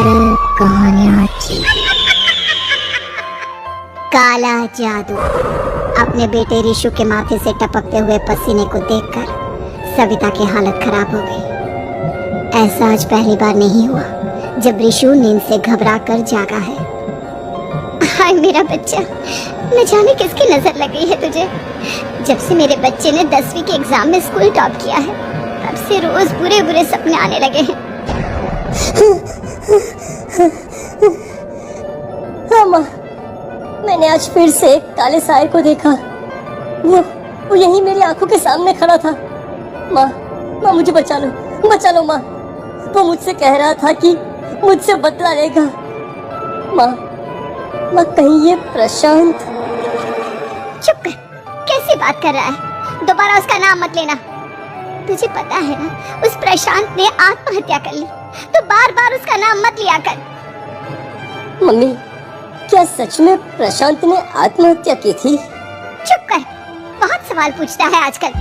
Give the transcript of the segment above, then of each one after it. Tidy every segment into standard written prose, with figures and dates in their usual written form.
Viral कहानियां। काला जादू। अपने बेटे ऋषु के माथे से टपकते हुए पसीने को देखकर सविता की हालत खराब हो गई। ऐसा आज पहली बार नहीं हुआ जब ऋषु नींद से घबरा कर जागा है। हाय मेरा बच्चा, न जाने किसकी नजर लग गई है तुझे। जब से मेरे बच्चे ने 10वीं के एग्जाम में स्कूल टॉप किया है तब से रोज बुरे बुरे सपने आने लगे हैं। हाँ माँ, मैंने आज फिर से एक काले साए को देखा। वो यही मेरी आंखों के सामने खड़ा था। माँ मुझे बचा लो माँ। वो मुझसे कह रहा था कि मुझसे बदला लेगा। माँ कहीं ये प्रशांत। चुप कर, कैसी बात कर रहा है? दोबारा उसका नाम मत लेना। तुझे पता है ना, उस प्रशांत ने आत्महत्या कर ली, तो बार बार उसका नाम मत लिया कर। मम्मी, क्या सच में प्रशांत ने आत्महत्या की थी? चुप कर, बहुत सवाल पूछता है आजकल।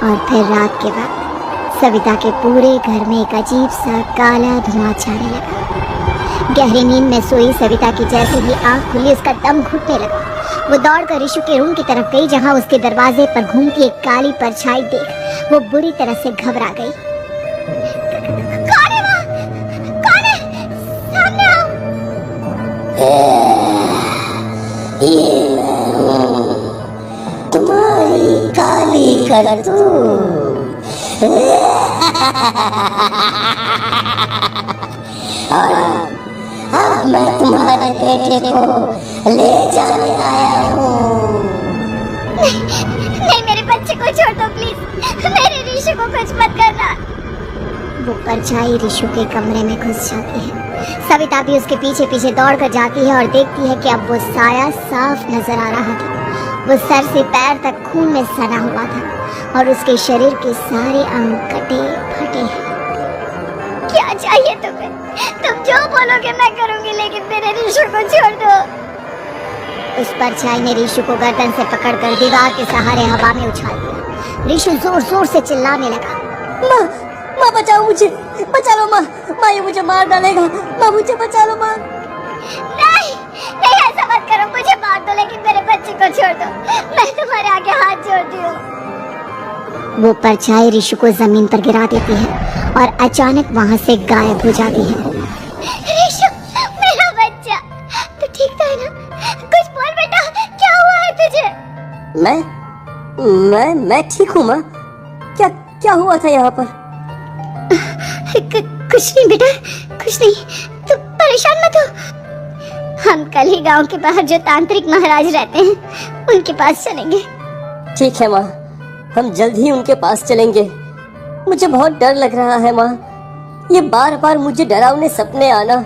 और फिर रात के वक्त सविता के पूरे घर में एक अजीब सा काला धुआं छाने लगा। गहरी नींद में सोई सविता की जैसे ही आंख खुली उसका दम घुटने लगा। वो दौड़कर ऋषु के रूम की तरफ गई जहां उसके दरवाजे पर घूमती एक काली परछाई देख वो बुरी तरह से घबरा गई। कौन है वहाँ? कौन है? सामने आओ। तुम्हारी काली करतूत। हाँ, मैं तुम्हारे बेटे को ले जाने आया हूँ। नहीं, मेरे बच्चे को छोड़ दो प्लीज। मेरे ऋषु को कुछ मत करना। वो परछाई ऋषु के कमरे में घुस जाती है। सविता भी उसके पीछे पीछे दौड़ कर जाती है और देखती है कि अब वो साया साफ नजर आ रहा था। वो सर से पैर तक खून में सना हुआ था और उसके शरीर के सारे अंग कटे फटे। क्या चाहिए तुम्हें? तुम जो बोलोगे मैं करूंगी, लेकिन मेरे ऋषु को छोड़ दो। उस परछाई ने ऋषु को गर्दन से पकड़कर दीवार के सहारे हवा में उछाल दिया। ऋषु जोर जोर से चिल्लाने लगा। माँ बचाओ मुझे, बचा लो माँ, ये मुझे मार डालेगा। माँ मुझे बचा लो माँ। नहीं, ऐसा मत करो, मुझे मार दो लेकिन मेरे बच्चे को छोड़ दो। मैं तुम्हारे आगे हाथ जोड़ती हूँ। वो परछाई ऋषु को जमीन पर गिरा देती है और अचानक वहाँ से गायब हो जाती है। ऋषु, मेरा बच्चा, तू ठीक तो है ना? कुछ बोल बेटा, क्या हुआ है तुझे? मैं ठीक हूँ माँ। क्या हुआ था यहाँ पर? कुछ नहीं बेटा, कुछ नहीं। तू परेशान मत हो। हम कल ही गांव के बाहर जो तांत्रिक महाराज रहते हैं उनके पास चलेंगे। ठीक है माँ, हम जल्द ही उनके पास चलेंगे। मुझे बहुत डर लग रहा है माँ। ये बार बार मुझे डरावने सपने आना,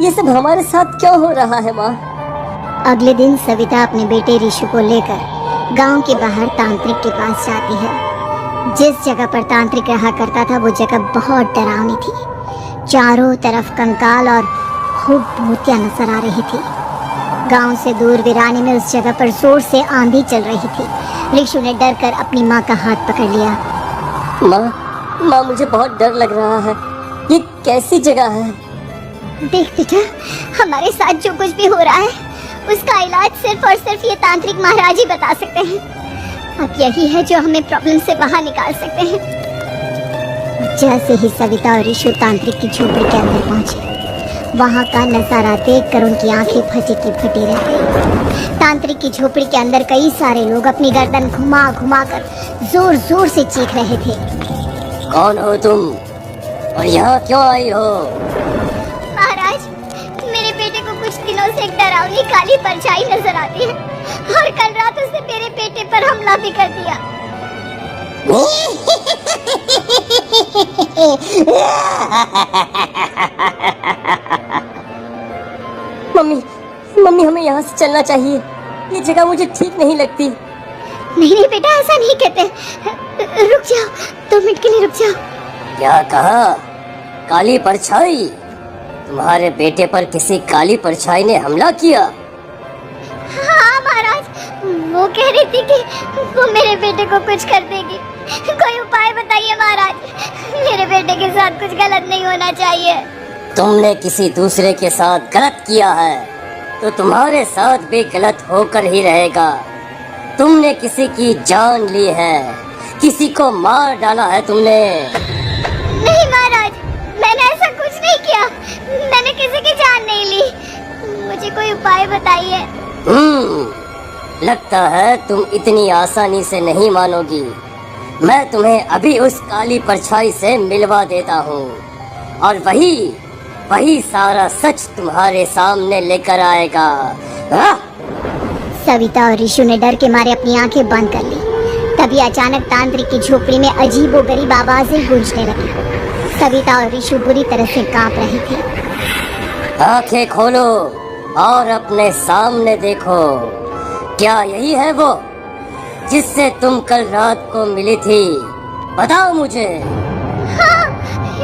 ये सब हमारे साथ क्यों हो रहा है माँ? अगले दिन सविता अपने बेटे ऋषु को लेकर गांव के बाहर तांत्रिक के पास जाती है। जिस जगह पर तांत्रिक रहा करता था वो जगह बहुत डरावनी थी। चारों तरफ कंकाल और खूब भूतियां नजर आ रही थी। गांव से दूर वीरानी में उस जगह पर जोर से आंधी चल रही थी। ऋषु ने डर कर अपनी माँ का हाथ पकड़ लिया। माँ मुझे बहुत डर लग रहा है। ये कैसी जगह है? देख बेटा, हमारे साथ जो कुछ भी हो रहा है उसका इलाज सिर्फ और सिर्फ ये तांत्रिक महाराज ही बता सकते हैं। अब यही है जो हमें प्रॉब्लम से बाहर निकाल सकते हैं। जैसे ही सविता और ऋषु तांत्रिक की झोपड़ी के अंदर पहुंचे, वहां का नजारा देखकर उनकी आंखें फटी की फटी रह गई। तांत्रिक की झोपड़ी के अंदर कई सारे लोग अपनी गर्दन घुमा घुमा कर जोर जोर से चीख रहे थे। कौन हो तुम और यहाँ क्यों आई हो? महाराज, मेरे बेटे को कुछ दिनों से एक डरावनी काली परछाई नजर आती है और कल रात उसने मेरे बेटे पर हमला भी कर दिया। मम्मी हमें यहाँ से चलना चाहिए। ये जगह मुझे ठीक नहीं लगती। नहीं बेटा, ऐसा नहीं कहते। रुक जाओ, 2 मिनट के लिए रुक जाओ। क्या कहा? काली परछाई? तुम्हारे बेटे पर किसी काली परछाई ने हमला किया? हाँ महाराज, वो कह रही थी कि वो मेरे बेटे को कुछ कर देगी। कोई उपाय बताइए महाराज, मेरे बेटे के साथ कुछ गलत नहीं होना चाहिए। तुमने किसी दूसरे के साथ गलत किया है तो तुम्हारे साथ भी गलत होकर ही रहेगा। तुमने किसी की जान ली है, किसी को मार डाला है तुमने। नहीं महाराज, मैंने ऐसा कुछ नहीं किया। मैंने किसी की जान नहीं ली। मुझे कोई उपाय बताइए। लगता है तुम इतनी आसानी से नहीं मानोगी। मैं तुम्हें अभी उस काली परछाई से मिलवा देता हूँ और वही सारा सच तुम्हारे सामने लेकर आएगा। सविता और ऋषु ने डर के मारे अपनी आंखें बंद कर ली। तभी अचानक तांत्रिक की झोपड़ी में अजीबोगरीब आवाजें गूंजने लगी। सविता और ऋषु बुरी तरह से कांप रहे थे। आंखें खोलो और अपने सामने देखो। क्या यही है वो जिससे तुम कल रात को मिली थी? बताओ मुझे। हाँ,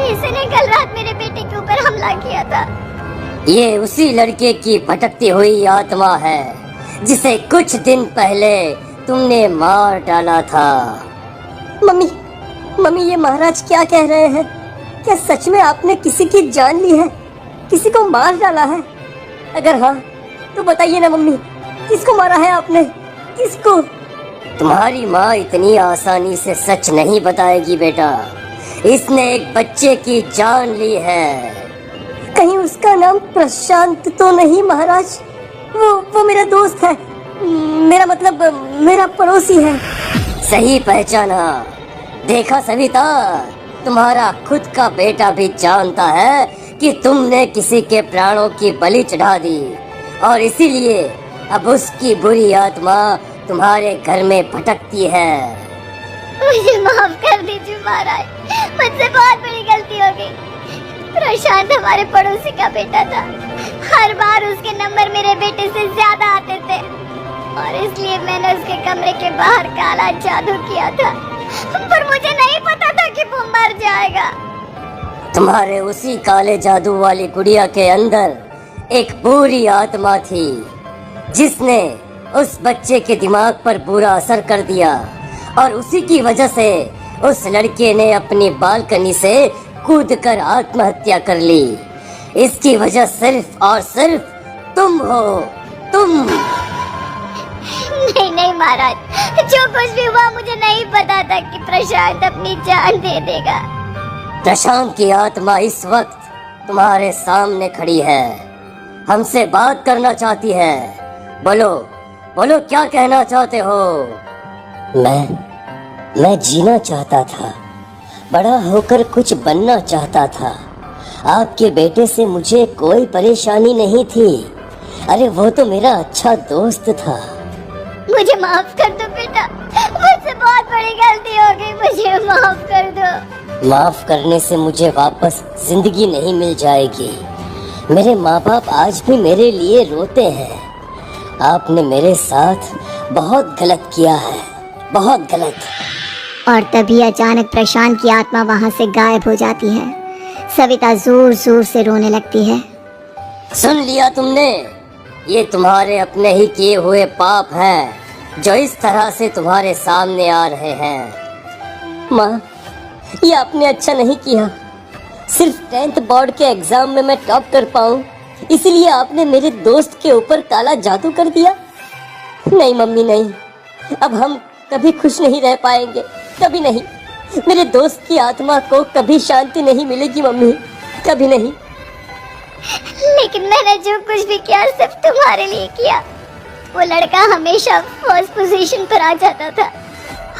इसने कल रात मेरे बेटे के ऊपर हमला किया था। ये उसी लड़के की भटकती हुई आत्मा है जिसे कुछ दिन पहले तुमने मार डाला था। मम्मी ये महाराज क्या कह रहे हैं? क्या सच में आपने किसी की जान ली है, किसी को मार डाला है? अगर हाँ तो बताइए ना मम्मी, किसको मारा है आपने? किसको? तुम्हारी माँ इतनी आसानी से सच नहीं बताएगी बेटा। इसने एक बच्चे की जान ली है। कहीं उसका नाम प्रशांत तो नहीं महाराज? वो मेरा दोस्त है, मेरा मतलब मेरा पड़ोसी है। सही पहचाना। देखा सविता, तुम्हारा खुद का बेटा भी जानता है कि तुमने किसी के प्राणों की बलि चढ़ा दी और इसीलिए अब उसकी बुरी आत्मा तुम्हारे घर में भटकती है। मुझे माफ कर दीजिए महाराज, मुझसे बहुत बड़ी गलती हो गई। प्रशांत हमारे पड़ोसी का बेटा था। हर बार उसके नंबर मेरे बेटे से ज्यादा आते थे और इसलिए मैंने उसके कमरे के बाहर काला जादू किया था, पर मुझे नहीं पता था कि वो मर जाएगा। तुम्हारे उसी काले जादू वाली गुड़िया के अंदर एक बुरी आत्मा थी जिसने उस बच्चे के दिमाग पर बुरा असर कर दिया और उसी की वजह से उस लड़के ने अपनी बालकनी से कूदकर आत्महत्या कर ली। इसकी वजह सिर्फ और सिर्फ तुम हो, तुम। नहीं महाराज, जो कुछ भी हुआ मुझे नहीं पता था कि प्रशांत अपनी जान दे देगा। प्रशांत की आत्मा इस वक्त तुम्हारे सामने खड़ी है, हमसे बात करना चाहती है। बोलो क्या कहना चाहते हो? मैं जीना चाहता था, बड़ा होकर कुछ बनना चाहता था। आपके बेटे से मुझे कोई परेशानी नहीं थी। अरे वो तो मेरा अच्छा दोस्त था। मुझे माफ कर दो बेटा, मुझसे बहुत बड़ी गलती हो गई, मुझे माफ कर दो। माफ करने से मुझे वापस जिंदगी नहीं मिल जाएगी। मेरे माँ बाप आज भी मेरे लिए रोते हैं। आपने मेरे साथ बहुत गलत किया है, बहुत गलत। और तभी अचानक प्रशांत की आत्मा वहाँ से गायब हो जाती है। सविता जोर जोर से रोने लगती है। सुन लिया तुमने? ये तुम्हारे अपने ही किए हुए पाप हैं जो इस तरह से तुम्हारे सामने आ रहे हैं। माँ, ये आपने अच्छा नहीं किया। सिर्फ 10th बोर्ड के एग्जाम में मैं टॉप कर पाऊँ इसीलिए आपने मेरे दोस्त के ऊपर काला जादू कर दिया। नहीं मम्मी नहीं, अब हम कभी खुश नहीं रह पाएंगे, कभी नहीं। मेरे दोस्त की आत्मा को कभी शांति नहीं मिलेगी मम्मी, कभी नहीं। लेकिन मैंने जो कुछ भी किया सिर्फ तुम्हारे लिए किया। वो लड़का हमेशा फर्स्ट पोजीशन पर आ जाता था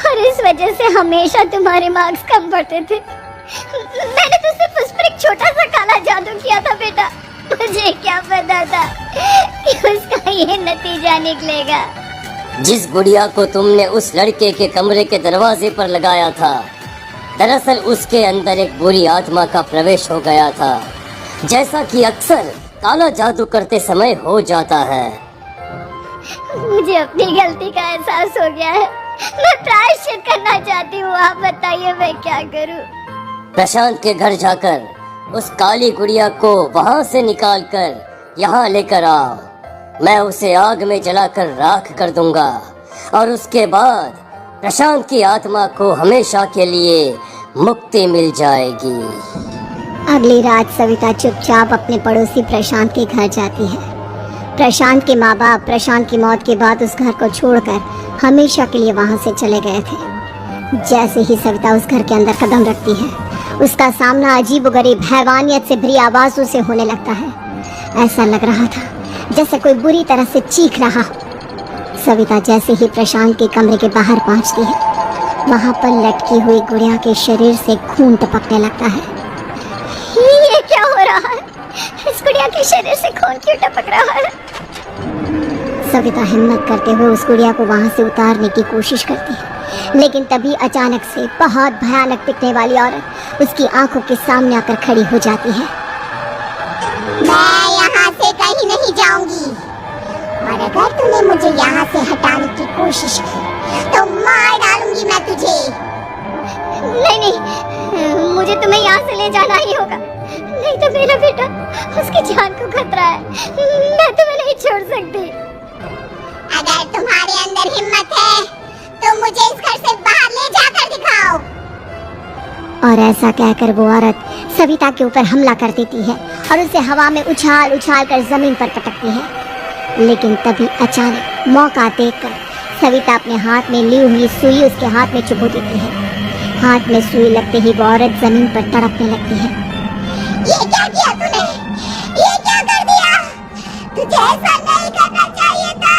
और इस वजह से हमेशा तुम्हारे मार्क्स कम पड़ते थे। मैंने तो सिर्फ उस पर एक छोटा सा काला जादू किया था बेटा। मुझे क्या पता था कि उसका ये नतीजा निकलेगा। जिस गुड़िया को तुमने उस लड़के के कमरे के दरवाजे पर लगाया था, दरअसल उसके अंदर एक बुरी आत्मा का प्रवेश हो गया था, जैसा कि अक्सर काला जादू करते समय हो जाता है। मुझे अपनी गलती का एहसास हो गया है। मैं प्रायश्चित करना चाहती हूँ, आप बताइए मैं क्या करूँ? प्रशांत के घर जाकर उस काली गुड़िया को वहाँ से निकालकर यहाँ लेकर आओ। मैं उसे आग में जलाकर राख कर दूंगा और उसके बाद प्रशांत की आत्मा को हमेशा के लिए मुक्ति मिल जाएगी। अगली रात सविता चुपचाप अपने पड़ोसी प्रशांत के घर जाती है। प्रशांत के माँ बाप प्रशांत की मौत के बाद उस घर को छोड़कर हमेशा के लिए वहां से चले गए थे। जैसे ही सविता उस घर के अंदर कदम रखती है, उसका सामना अजीबोगरीब हैवानियत से भरी आवाजों से होने लगता है। ऐसा लग रहा था जैसे कोई बुरी तरह से चीख रहा हो। सविता जैसे ही प्रशांत के कमरे के बाहर पहुंचती है, वहां पर लटकी हुई गुड़िया के शरीर से खून टपकने लगता है। ये क्या हो रहा है? इस गुड़िया के शरीर से खून क्यों टपक रहा है? सविता हिम्मत करते हुए उस गुड़िया को वहां से उतारने की कोशिश करती है, लेकिन तभी अचानक से बहुत भयानक दिखने वाली औरत उसकी आंखों के सामने आकर खड़ी हो जाती है। मैं यहाँ से कहीं नहीं जाऊंगी, और अगर तूने मुझे यहाँ से हटाने की कोशिश की तो मार डालूंगी मैं तुझे। नहीं नहीं, मुझे तुम्हें यहाँ से ले जाना ही होगा, नहीं तो मेरा बेटा, उसकी जान को खतरा है। मैं तुम्हें नहीं छोड़ सकती। अगर तुम्हारे अंदर हिम्मत है तो मुझे इस घर से बाहर ले जाकर दिखाओ। और ऐसा कहकर वो औरत सविता के ऊपर हमला कर देती है और उसे हवा में उछाल उछाल कर जमीन पर पटकती है। लेकिन तभी अचानक मौका देखकर सविता अपने हाथ में ली हुई सुई उसके हाथ में चुभो देती है। हाथ में सुई लगते ही वो औरत जमीन पर तड़पने लगती है। ये क्या किया तूने? ये क्या कर दिया? तुझे ऐसा नहीं करना चाहिए था।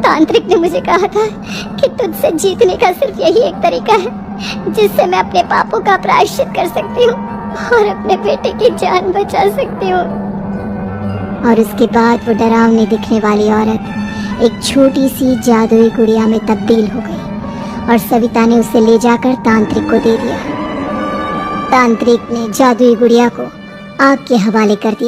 तांत्रिक ने मुझे कहा था कि तुझसे जीतने का सिर्फ यही एक तरीका है जिससे मैं अपने पापों का प्रायश्चित कर सकती हूँ और अपने बेटे की जान बचा सकती हूँ। और उसके बाद वो डरावनी दिखने वाली औरत एक छोटी सी जादुई गुड़िया में तब्दील हो गई और सविता ने उसे ले जाकर तांत्रिक को दे दिया। तांत्रिक ने जादुई गुड़िया को आग के हवाले कर दिया।